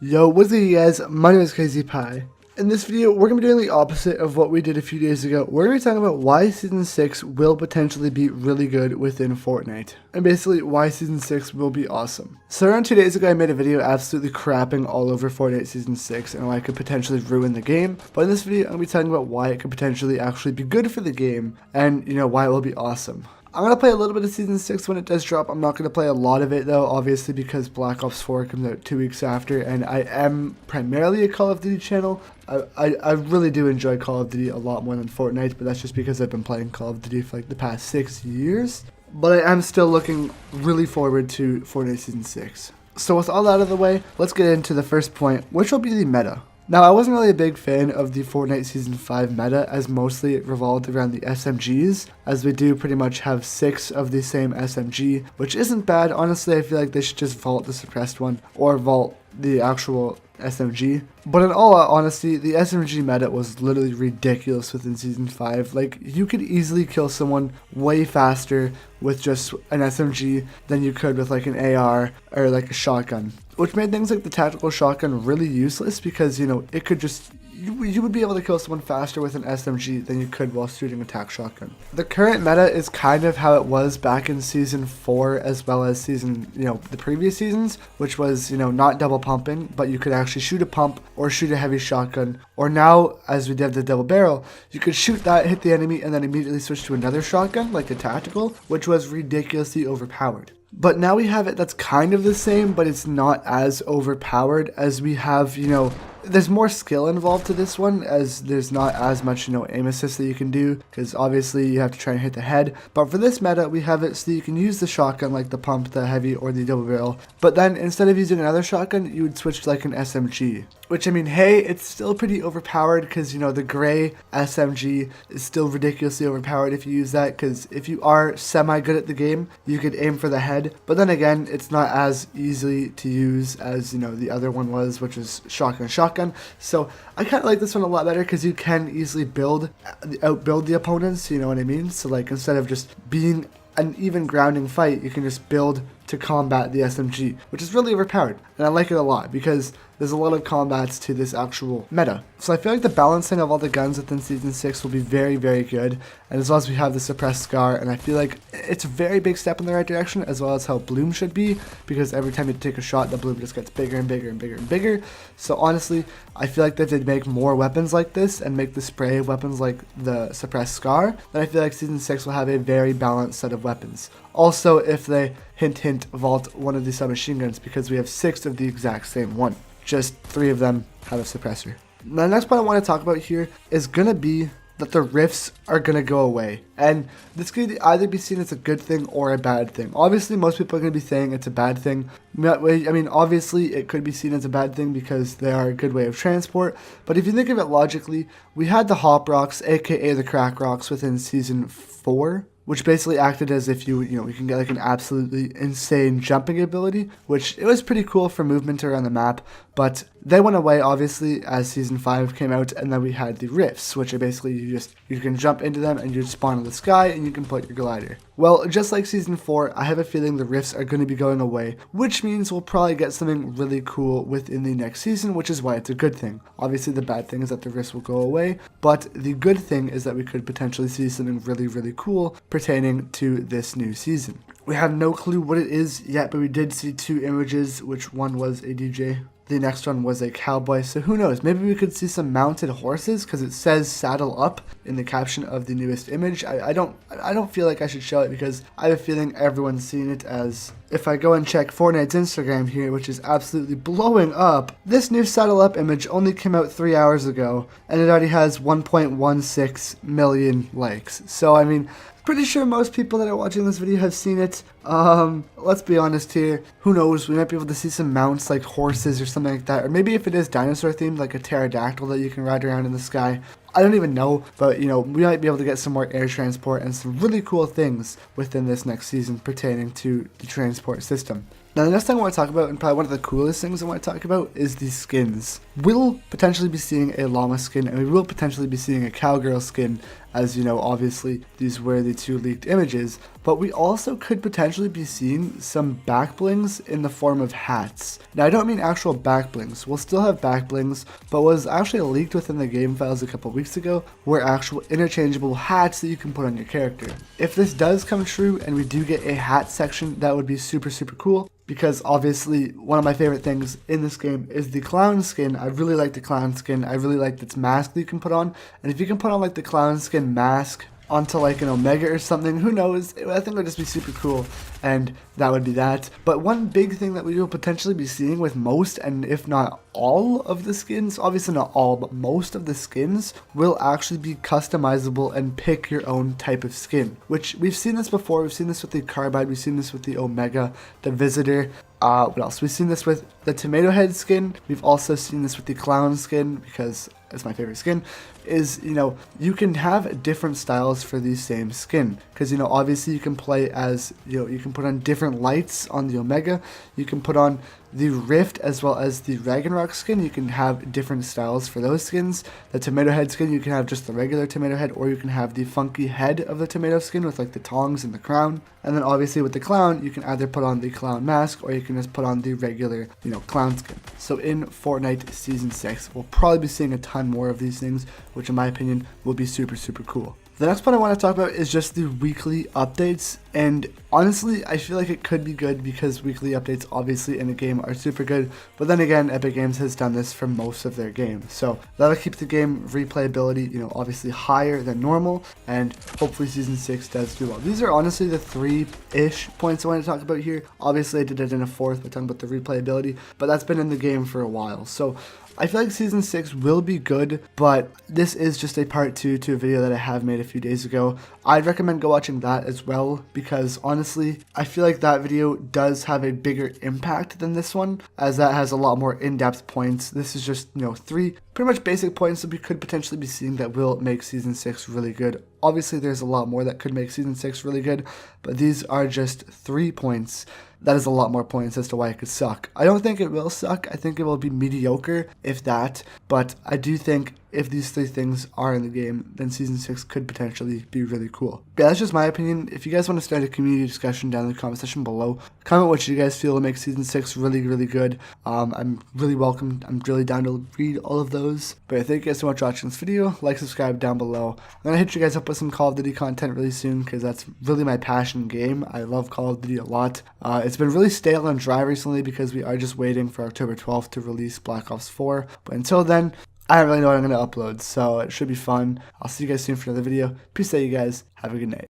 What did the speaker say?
Yo, what's up you guys? My name is Crazy Pie. In this video, we're going to be doing the opposite of what we did a few days ago. We're going to be talking about why Season 6 will potentially be really good within Fortnite. And basically, why Season 6 will be awesome. So around 2 days ago, I made a video absolutely crapping all over Fortnite Season 6 and why it could potentially ruin the game. But in this video, I'm going to be talking about why it could potentially actually be good for the game and, why it will be awesome. I'm going to play a little bit of Season 6 when it does drop. I'm not going to play a lot of it though, obviously because Black Ops 4 comes out 2 weeks after, and I am primarily a Call of Duty channel. I really do enjoy Call of Duty a lot more than Fortnite, but that's just because I've been playing Call of Duty for like the past 6 years. But I am still looking really forward to Fortnite Season 6. So with all that out of the way, let's get into the first point, which will be the meta. Now, I wasn't really a big fan of the Fortnite Season 5 meta, as mostly it revolved around the SMGs, as we do pretty much have 6 of the same SMG, which isn't bad. Honestly, I feel like they should just vault the suppressed one, or vault the actual SMG. But in all honesty, the SMG meta was literally ridiculous within Season 5. Like, you could easily kill someone way faster with just an SMG than you could with like an AR or like a shotgun. Which made things like the tactical shotgun really useless because, it could just... You would be able to kill someone faster with an SMG than you could while shooting a tac shotgun. The current meta is kind of how it was back in Season 4 as well as the previous seasons, which was, not double pumping, but you could actually shoot a pump or shoot a heavy shotgun. Or now, as we did the double barrel, you could shoot that, hit the enemy, and then immediately switch to another shotgun, like the tactical, which was ridiculously overpowered. But now we have it that's kind of the same, but it's not as overpowered as we have, there's more skill involved to this one, as there's not as much, aim assist that you can do, because obviously you have to try and hit the head. But for this meta, we have it so you can use the shotgun, like the pump, the heavy, or the double barrel. But then instead of using another shotgun, you would switch to like an SMG. Which, hey, it's still pretty overpowered because, the gray SMG is still ridiculously overpowered if you use that, because if you are semi-good at the game, you could aim for the head. But then again, it's not as easy to use as, the other one was, which is shotgun. So I kind of like this one a lot better because you can easily outbuild the opponents, you know what I mean? So like instead of just being an even grounding fight, you can just build to combat the SMG, which is really overpowered. And I like it a lot because there's a lot of combats to this actual meta. So I feel like the balancing of all the guns within Season 6 will be very, very good. And as well as we have the suppressed scar, and I feel like it's a very big step in the right direction, as well as how bloom should be, because every time you take a shot, the bloom just gets bigger and bigger and bigger and bigger. So honestly, I feel like that they'd make more weapons like this and make the spray weapons like the suppressed scar, then I feel like Season 6 will have a very balanced set of weapons. Also, if they hint vault one of the submachine guns, because we have 6 of the exact same one. Just 3 of them have a suppressor. The next point I want to talk about here is going to be that the rifts are going to go away. And this could either be seen as a good thing or a bad thing. Obviously, most people are going to be saying it's a bad thing. I mean, obviously, it could be seen as a bad thing because they are a good way of transport. But if you think of it logically, we had the hop rocks, aka the crack rocks, within Season 4. Which basically acted as if you can get like an absolutely insane jumping ability, which it was pretty cool for movement around the map, but they went away obviously as Season 5 came out, and then we had the rifts, which are basically you can jump into them and you spawn in the sky and you can put your glider. Well, just like Season 4, I have a feeling the rifts are going to be going away, which means we'll probably get something really cool within the next season, which is why it's a good thing. Obviously, the bad thing is that the rifts will go away, but the good thing is that we could potentially see something really, really cool pertaining to this new season. We have no clue what it is yet, but we did see 2 images, which one was a DJ. The next one was a cowboy, so who knows, maybe we could see some mounted horses, because it says saddle up in the caption of the newest image. I don't feel like I should show it because I have a feeling everyone's seen it, as if I go and check Fortnite's Instagram here, which is absolutely blowing up, this new saddle up image only came out 3 hours ago, and it already has 1.16 million likes. So I mean, pretty sure most people that are watching this video have seen it. Let's be honest here. Who knows? We might be able to see some mounts like horses or something like that. Or maybe if it is dinosaur themed, like a pterodactyl that you can ride around in the sky. I don't even know, but we might be able to get some more air transport and some really cool things within this next season pertaining to the transport system. Now the next thing I want to talk about, and probably one of the coolest things I want to talk about, is the skins. We'll potentially be seeing a llama skin, and we will potentially be seeing a cowgirl skin as you know, obviously these were the 2 leaked images, but we also could potentially be seeing some back blings in the form of hats. Now I don't mean actual back blings, we'll still have back blings, but what was actually leaked within the game files a couple weeks ago were actual interchangeable hats that you can put on your character. If this does come true and we do get a hat section, that would be super cool, because obviously one of my favorite things in this game is the clown skin. I really like the clown skin. I really like this mask that you can put on, and if you can put on like the clown skin mask onto like an Omega or something, who knows, I think it would just be super cool, and that would be that. But one big thing that we will potentially be seeing with most, and if not all of the skins, obviously not all, but most of the skins will actually be customizable and pick your own type of skin, which we've seen this before. We've seen this with the Carbide, we've seen this with the Omega, the Visitor. What else? We've seen this with the Tomato Head skin. We've also seen this with the Clown skin, because it's my favorite skin. Is, you know, you can have different styles for the same skin, because, you know, obviously you can play as, you know, you can put on different lights on the Omega, you can put on the Rift as well as the Ragnarok skin. You can have different styles for those skins. The Tomato Head skin, you can have just the regular Tomato Head, or you can have the funky head of the tomato skin with like the tongs and the crown. And then obviously with the clown, you can either put on the clown mask, or you can just put on the regular, you know, clown skin. So in Fortnite Season 6, we'll probably be seeing a ton more of these things, which in my opinion will be super cool. The next one I want to talk about is just the weekly updates, and honestly I feel like it could be good because weekly updates obviously in the game are super good, but then again Epic Games has done this for most of their games, so that'll keep the game replayability, you know, obviously higher than normal, and hopefully Season 6 does do well. These are honestly the 3-ish points I want to talk about here. Obviously I did it in a 4th by talking about the replayability, but that's been in the game for a while, so I feel like Season 6 will be good, but this is just a part 2 to a video that I have made a few days ago. I'd recommend go watching that as well, because honestly, I feel like that video does have a bigger impact than this one, as that has a lot more in-depth points. This is just, you know, 3 pretty much basic points that we could potentially be seeing that will make Season 6 really good. Obviously, there's a lot more that could make Season 6 really good, but these are just 3 points. That is a lot more points as to why it could suck. I don't think it will suck. I think it will be mediocre, if that, but I do think if these 3 things are in the game, then Season 6 could potentially be really cool. Yeah, that's just my opinion. If you guys want to start a community discussion down in the comment section below, comment what you guys feel will make Season 6 really good. I'm really welcome. I'm really down to read all of those. But yeah, thank you guys so much for watching this video. Like, subscribe down below. I'm going to hit you guys up with some Call of Duty content really soon, because that's really my passion game. I love Call of Duty a lot. It's been really stale and dry recently because we are just waiting for October 12th to release Black Ops 4. But until then, I don't really know what I'm going to upload, so it should be fun. I'll see you guys soon for another video. Peace out, you guys. Have a good night.